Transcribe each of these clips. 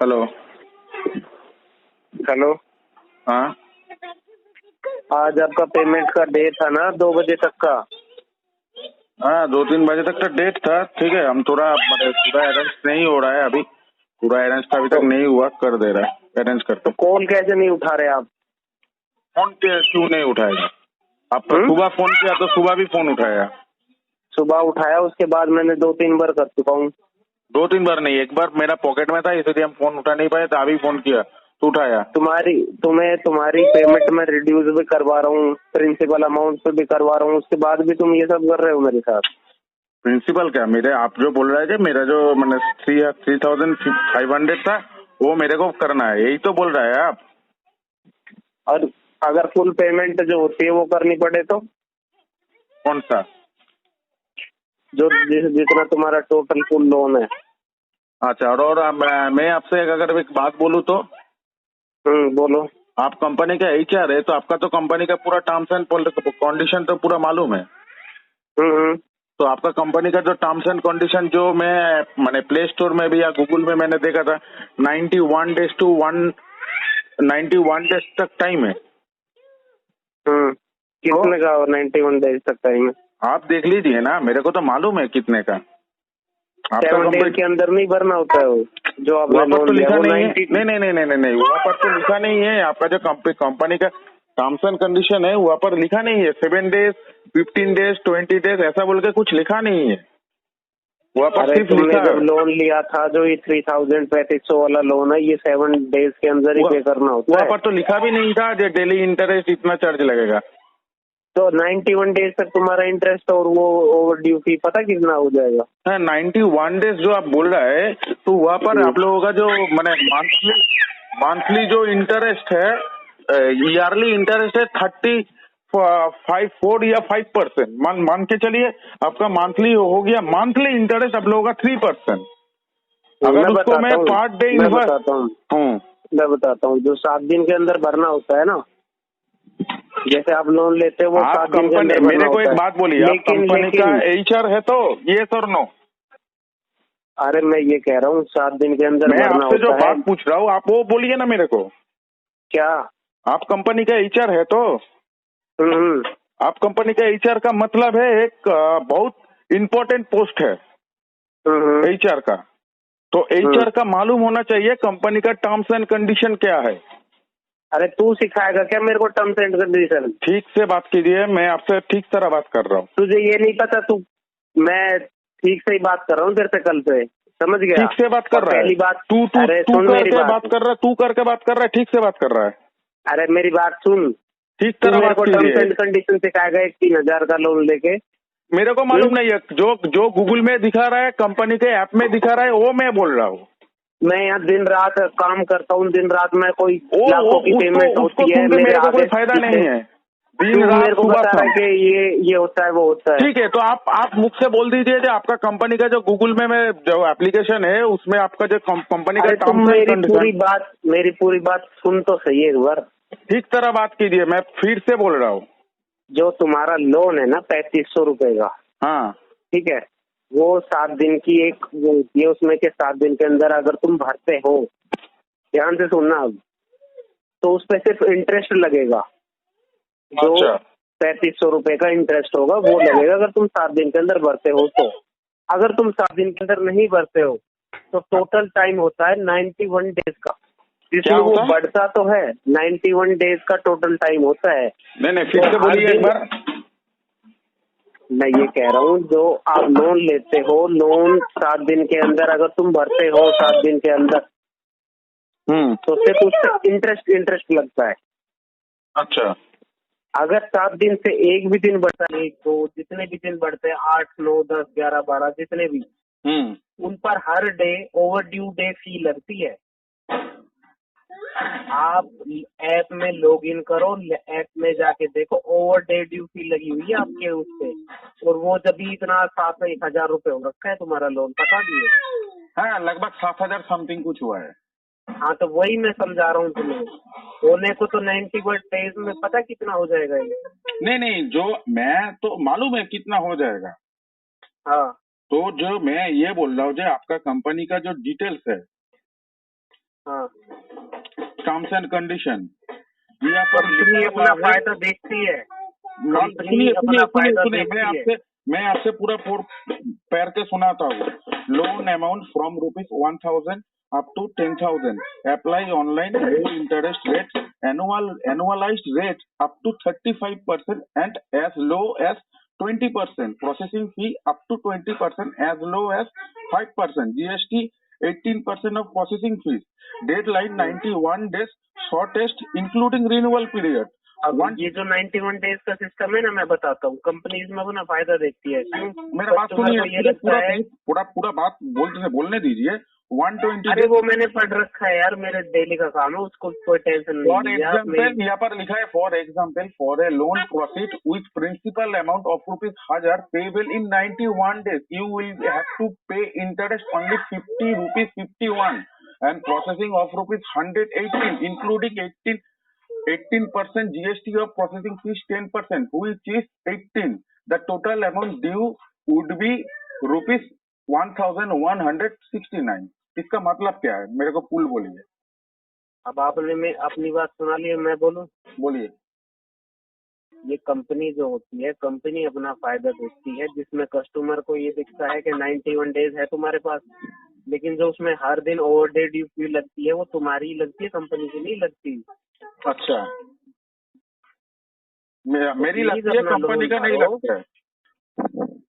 Hello. Hello. हाँ आज आपका पेमेंट का डेट था ना 2 बजे तक का। हाँ, 2-3 बजे तक का डेट था। ठीक है, हम थोड़ा पूरा अरेंज नहीं हो रहा है अभी। पूरा अरेंज अभी तक नहीं हुआ, कर दे रहा है, अरेंज करते। तो कॉल कैसे नहीं उठा रहे आप? फोन क्यों नहीं उठाएगा? आपको सुबह फोन किया तो सुबह भी फोन उठाया। सुबह उठाया, उसके बाद मैंने 2-3 बार कर चुका हूँ। 2-3 बार नहीं, एक बार मेरा पॉकेट में था इसलिए हम फोन उठा नहीं पाए, तो अभी फोन किया तो उठाया। तुम्हारी पेमेंट में रिड्यूस भी करवा रहा हूँ, प्रिंसिपल अमाउंट पे भी करवा रहा हूँ, उसके बाद भी तुम ये सब कर रहे हो मेरे साथ। प्रिंसिपल क्या, मेरे आप जो बोल रहे थे, मेरा जो मैंने 3,500 था वो मेरे को करना है, यही तो बोल रहा है आप। और अगर फुल पेमेंट जो होती है वो करनी पड़े तो? कौन सा? जो जितना तुम्हारा टोटल फुल लोन है। अच्छा, और मैं आपसे अगर एक बात बोलूँ तो? बोलो। आप कंपनी का HR है तो आपका तो कंपनी का पूरा टर्म्स एंड कंडीशन तो पूरा मालूम है। तो आपका कंपनी का जो टर्म्स एंड कंडीशन जो मैंने प्ले स्टोर में भी या गूगल में मैंने देखा था, 91 डेज टू 91 डेज तक टाइम है। कितने का 91 डेज तक टाइम है? आप देख लीजिए ना, मेरे को तो मालूम है कितने का। 7 डेज के अंदर नहीं भरना होता है वो, जो आपने वहाँ पर लोन तो लिया लिखा वो नहीं है। 90। नहीं, वहाँ पर तो लिखा नहीं है। आपका जो कंपनी का टर्म्स एंड कंडीशन है वहाँ पर लिखा नहीं है 7 डेज, 15 डेज, 20 डेज ऐसा बोल के कुछ लिखा नहीं है। वहाँ पर सिर्फ तुमने लिखा जब है। लोन लिया था जो ये 3,3500 वाला लोन है, ये 7 डेज के अंदर ही पे करना होता वहाँ है। पर तो लिखा भी नहीं था जो डेली इंटरेस्ट इतना चार्ज लगेगा। तो 91 डेज तक तुम्हारा इंटरेस्ट और वो ओवर ड्यू फी पता कितना हो जाएगा? हाँ, 91 डेज जो आप बोल रहा है तो वहाँ पर आप लोगों का जो मैंने मंथली जो इंटरेस्ट है, ईयरली इंटरेस्ट है 4 या 5%। मान के चलिए आपका मंथली हो गया, मंथली इंटरेस्ट आप लोगों का 3%। अगर उसको मैं पर डे मैं बताता हूँ जो 7 दिन के अंदर भरना होता है ना, जैसे आप लोन लेते हो वो 7 दिन के अंदर भरना मेरे को होता एक है। बात बोलिए, आप कंपनी का HR है तो ये और नो? अरे मैं ये कह रहा हूँ 7 दिन के अंदर मैं भरना आपसे जो होता है। बात पूछ रहा हूँ आप वो बोलिए ना मेरे को। क्या? आप कंपनी का HR है तो? आप कंपनी का HR का मतलब है एक बहुत इम्पोर्टेंट पोस्ट है HR का। तो HR का मालूम होना चाहिए कंपनी का टर्म्स एंड कंडीशन क्या है। अरे तू सिखाएगा क्या मेरे को टर्म्स एंड कंडीशन? ठीक से बात कीजिए, मैं आपसे ठीक तरह बात कर रहा हूँ। तुझे ये नहीं पता? मैं ठीक से ही बात कर रहा हूँ तेरे से कल से, समझ गया? ठीक से बात कर रहा है। पहली बात, तू करके बात कर रहा है, तू करके बात कर रहा है, ठीक से बात कर रहा है। अरे मेरी बात सुन। ठीक तू तरह मेरे बात को टर्म्स कीजिए। एंड कंडीशन सिखाएगा एक 3,000 का लोन लेके? मेरे को मालूम नहीं है, जो गूगल में दिखा रहा है, कंपनी के ऐप में दिखा रहा है, वो मैं बोल रहा हूँ। मैं यहाँ दिन रात काम करता हूँ, दिन रात मैं कोई लाखों की पेमेंट उसको होती है सुन के मेरे को कोई आदेश फायदा लिखे। नहीं है। दिन तू रात मेरे को सुबह बता रहा है शाम। कि ये होता है वो होता है। ठीक है, तो आप मुझसे बोल दीजिए जो आपका कंपनी का जो गूगल में जो एप्लीकेशन है उसमें आपका जो कंपनी का टर्म्स एंड कंडीशन। मेरी पूरी बात सुन तो सही है एक बार। ठीक तरह बात कीजिए, मैं फिर से बोल रहा हूँ। जो तुम्हारा लोन है ना 3,500 रुपए का, हाँ, ठीक है, वो 7 दिन की एक वो होती है, उसमें के 7 दिन के अंदर अगर तुम भरते हो, ध्यान से सुनना अब, तो उस पे सिर्फ इंटरेस्ट लगेगा। जो अच्छा। 3,500 रुपए का इंटरेस्ट होगा वो लगेगा अगर तुम 7 दिन के अंदर भरते हो तो। अगर तुम 7 दिन के अंदर नहीं भरते हो तो टोटल टाइम होता है 91 डेज का, जिसमें वो बढ़ता तो है। 91 डेज का टोटल टाइम होता है। नहीं, फिर से बोलिए एक बार। मैं ये कह रहा हूँ जो आप लोन लेते हो, लोन 7 दिन के अंदर अगर तुम भरते हो 7 दिन के अंदर, तो सिर्फ उस पर इंटरेस्ट लगता है। अच्छा। अगर 7 दिन से एक भी दिन बढ़ता है, 1, 2 जितने भी दिन बढ़ते हैं, 8, 9, 10, 11, 12 जितने भी, उन पर हर डे ओवर ड्यू डे फी लगती है। आप ऐप में लॉग इन करो, ऐप में जाके देखो, ओवर डे ड्यू फी लगी हुई है आपके उस पे। और वो जब भी इतना 7,000 रुपए हो रखा है तुम्हारा लोन, पता भी है? हाँ, लगभग 7,000 समथिंग कुछ हुआ है। हाँ, तो वही मैं समझा रहा हूँ तुम्हें। होने को तो 91 डेज में पता कितना हो जाएगा ये? नहीं, जो मैं तो मालूम है कितना हो जाएगा। हाँ, तो जो मैं ये बोल रहा हूँ जो आपका कंपनी का जो डिटेल्स है हाँ, टर्म्स एंड कंडीशन यहाँ पर कंपनी अपना फायदा देखती है। कंपनी अपना फायदा देखती है। मैं आपसे पूरा पैर के सुनाता हूँ। Loan amount from ₹1000 up to 10,000 apply online, no interest rate, annualized rate up to 35% and as low as 20%, processing fee up to 20% as low as 5%, GST 18% of processing fees, deadline 91 days, shortest including renewal period। अब ये जो 91 days का system है ना, मैं बताता हूँ, company इसमें अपना फायदा देखती है। क्यों? मेरा बात सुनिए, ये लगता है पूरा बात बोलने दीजिए। 120 अरे वो मैंने पढ़ रखा है यार, मेरे डेली का काम है, उसको कोई टेंशन नहीं। फॉर एग्जाम्पल यहाँ पर लिखा है, for example for a loan proceed with principal amount of ₹1000 payable in 91 days, you will have to pay interest only ₹50.51 and processing of ₹118 including 18% GST of processing fees 10%, which is 18. The total amount due would be ₹1169। इसका मतलब क्या है? मेरे को full बोलिए। अब आपने अपनी बात सुना ली, मैं बोलूं? बोलिए। ये कंपनी जो होती है, कंपनी अपना फायदा देखती है, जिसमें कस्टमर को ये दिखता है कि 91 डेज है तुम्हारे पास, लेकिन जो उसमें हर दिन ओवर ड्यू फी लगती है वो तुम्हारी लगती है, कंपनी की नहीं लगती। अच्छा, मेरी लगती है, कंपनी का नहीं लगता है।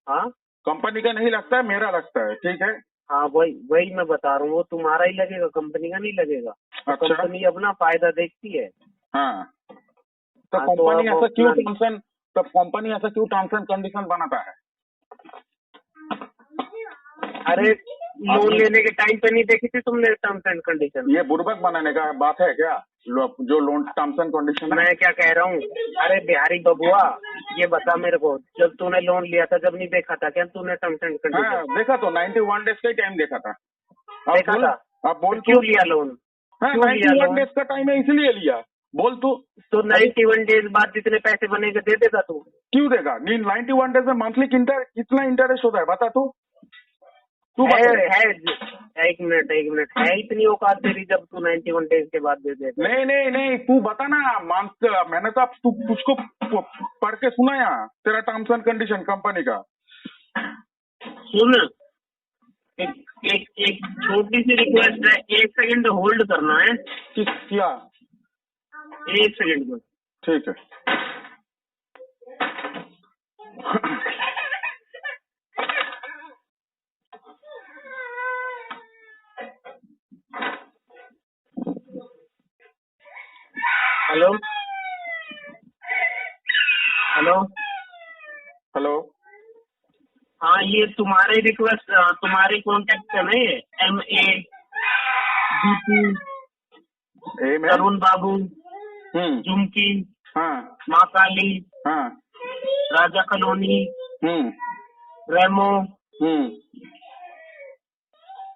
हाँ, कंपनी का नहीं लगता है, मेरा लगता है। ठीक है, हाँ, वही मैं बता रहा हूँ, वो तुम्हारा ही लगेगा, कंपनी का नहीं लगेगा। अच्छा। कंपनी अपना फायदा देखती है। हाँ, तो कंपनी ऐसा क्यों टर्म्स एंड कंडीशन बनाता है? अरे लोन लेने के टाइम पे नहीं देखी थी तुमने टर्म्स एंड कंडीशन? ये बुड़बक बनाने का बात है क्या? जो लोन टर्म्स एंड कंडीशन है। मैं क्या कह रहा हूँ, अरे बिहारी बबुआ, ये बता मेरे को, जब तूने लोन लिया था, जब नहीं देखा था क्या तूने टर्म्स एंड कंडीशन? हाँ, देखा तो 91 डेज का ही टाइम देखा था। देखा था? अब बोल, क्यों लिया लोन? हाँ, 91 डेज का टाइम है इसलिए लिया। बोल तू। तो 91 डेज बाद जितने पैसे बनेंगे दे देगा तू? क्यों देगा? 91 डेज में मंथली कितना इंटरेस्ट होता है बता तू। है एक मिनट है इतनी औकात तेरी जब तू 91 डेज के बाद दे दे? नहीं, तू बता ना। मैंने तो अब तुझको पढ़ के सुना यहाँ तेरा टर्म्स एंड कंडीशन कंपनी का। सुन, एक छोटी सी रिक्वेस्ट है, 1 सेकंड होल्ड करना है। क्या? 1 सेकंड में। ठीक है। Hello hello. हाँ, ये तुम्हारी रिक्वेस्ट, तुम्हारी कॉन्टेक्ट है ना, ये MA DP तरुण बाबू, झुमकी, हाँ, माँ काली, हाँ, राजा कॉलोनी, रेमो,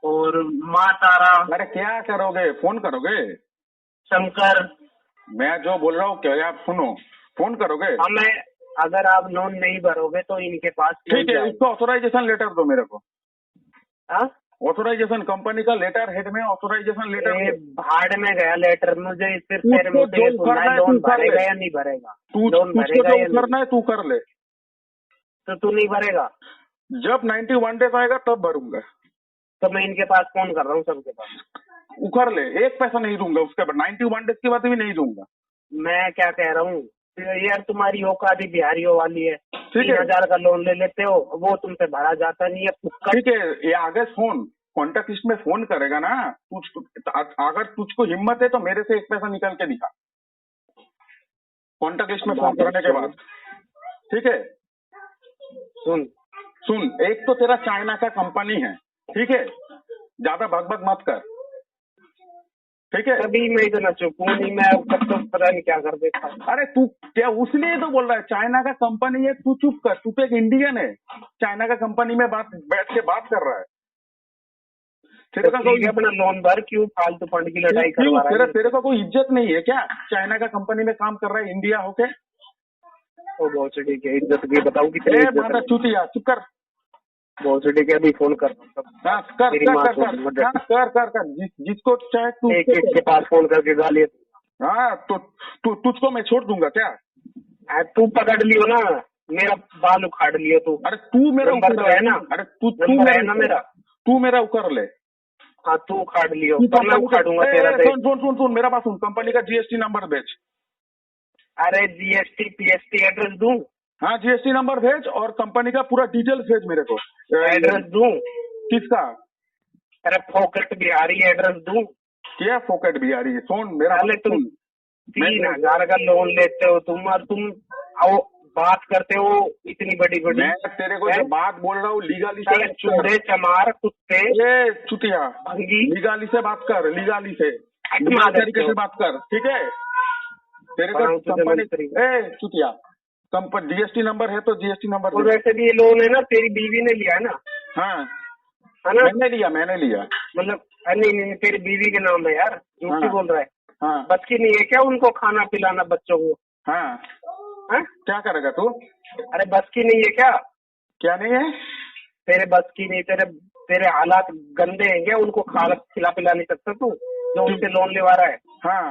और माँ तारा। अरे क्या करोगे? फोन करोगे? शंकर। मैं जो बोल रहा हूँ क्या आप सुनो, फोन करोगे? मैं, अगर आप लोन नहीं भरोगे तो इनके पास। ठीक है, इसको ऑथोराइजेशन लेटर दो मेरे को। ऑथोराइजेशन कंपनी का लेटर हेड में ऑथोराइजेशन लेटर। भाड़ में गया लेटर, मुझे सिर्फ तेरे मुंह से सुनना है, लोन भरेगा या नहीं भरेगा? लोन भरेगा या नहीं? करना है तू कर ले। तो तू नहीं भरेगा? जब 91 डेज आएगा तब भरूंगा। तो मैं इनके पास फोन कर रहा हूँ, सबके पास। उखड़ ले, एक पैसा नहीं दूंगा उसके बाद, 91 डेज के बाद भी नहीं दूंगा। मैं क्या कह रहा हूँ यार, तुम्हारी औकात ही बिहारियों वाली है। 3000 का लोन ले लेते हो, वो तुमसे भरा जाता नहीं है। ठीक है, ये आगे फोन कॉन्टेक्ट लिस्ट में फोन करेगा ना, अगर तुझको हिम्मत है तो मेरे से 1 पैसा निकाल के दिखा कॉन्टेक्ट लिस्ट में फोन करने के बाद। ठीक है, सुन, एक तो तेरा चाइना का कंपनी है, ठीक है, ज्यादा भग मत कर, ठीक है। अभी मैं इतना चुप हूँ, नहीं मैं कब तो पता नहीं क्या कर देता। अरे तू क्या उसलिए तो बोल रहा है, चाइना का कंपनी है, तू चुप कर, तू तो एक इंडियन है, चाइना का कंपनी में बैठ के बात कर रहा है। तेरे का कोई अपना लोन भर, क्यों फालतू फंड की लड़ाई करवा रहा है? तेरे को कोई इज्जत नहीं है क्या? चाइना का कंपनी में काम कर रहा है इंडिया होके। बहुत ठीक है, इज्जत की बताऊँ कितनी? चुतिया चुप कर। भोसड़ी के अभी फोन कर रहा हूँ। हाँ कर मेरी कर माँ कर को कर हाँ, कर जिसको चाहे तू एक के पास फोन करके गाली। हाँ तो तुझको मैं छोड़ दूंगा क्या? तू पकड़ लियो ना, मेरा बाल उखाड़ लियो तू। अरे तू मेरा नंबर तो है ना? अरे तू नंबर है ना मेरा? तू मेरा उकर ले। हाँ तू उखाड़ लियो, पर मैं उखाड़ूंगा तेरा। सुन मेरा बात सुन, कंपनी का जीएसटी नंबर भेज। अरे जीएसटी पीएसटी एड्रेस दूं? हाँ जीएसटी नंबर भेज और कंपनी का पूरा डिटेल्स भेज मेरे को। एड्रेस दूं? किसका? अरे फोकट बिहारी एड्रेस दूं? क्या फोकट बिहारी है? सुन मेरा, तुम 3,000 का लोन लेते हो तुम, और तुम आओ बात करते हो इतनी बड़ी बड़ी। मैं तेरे को जो बात बोल रहा हूँ लीगाली से, चूड़े चमार कुत्ते, ये चुतिया, भंगी, लीगाली से बात कर, लीगाली से तरीके से बात कर, ठीक है? तेरे को कंपनी चुतिया कंपनी जीएसटी नंबर है तो जीएसटी नंबर। और वैसे भी ये लोन है ना तेरी बीवी ने लिया है ना? हाँ है ना? मैंने लिया मतलब नहीं तेरी बीवी के नाम है यार, झूठी हाँ, बोल रहा है। हाँ। बस की नहीं है क्या उनको खाना पिलाना बच्चों को? हाँ है? क्या करेगा तू? अरे बस की नहीं है क्या? क्या नहीं है? तेरे बस की नहीं, तेरे हालात गंदे हैं क्या? उनको खिला पिला नहीं सकता तू जो उनसे लोन लेवा रहा है? हाँ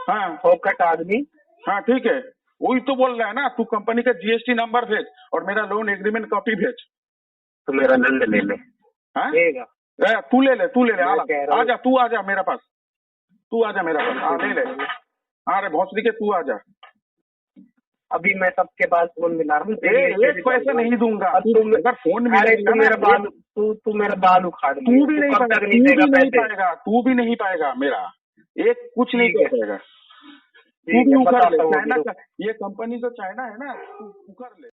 हाँ फोकट आदमी। हाँ ठीक है, वही तो बोल रहा है ना। तू कंपनी का जीएसटी नंबर भेज और मेरा लोन एग्रीमेंट कॉपी भेज। तो मेरा नंद ले ले। हाँ तू ले ले आजा, तू आजा मेरे पास, तू आजा मेरे पास। हाँ ले ले, अरे भोसड़ी के तू आजा। अभी मैं सबके पास फोन मिला रहा हूँ, एक पैसा नहीं दूंगा। अगर फोन तू मेरा बाल उखाड़, तू भी नहीं पाएगा, तू भी नहीं पाएगा मेरा एक कुछ नहीं कर पाएगा। तू भी उखाड़ ले। चाइना का ये कंपनी तो चाइना है ना, तू उखाड़ ले।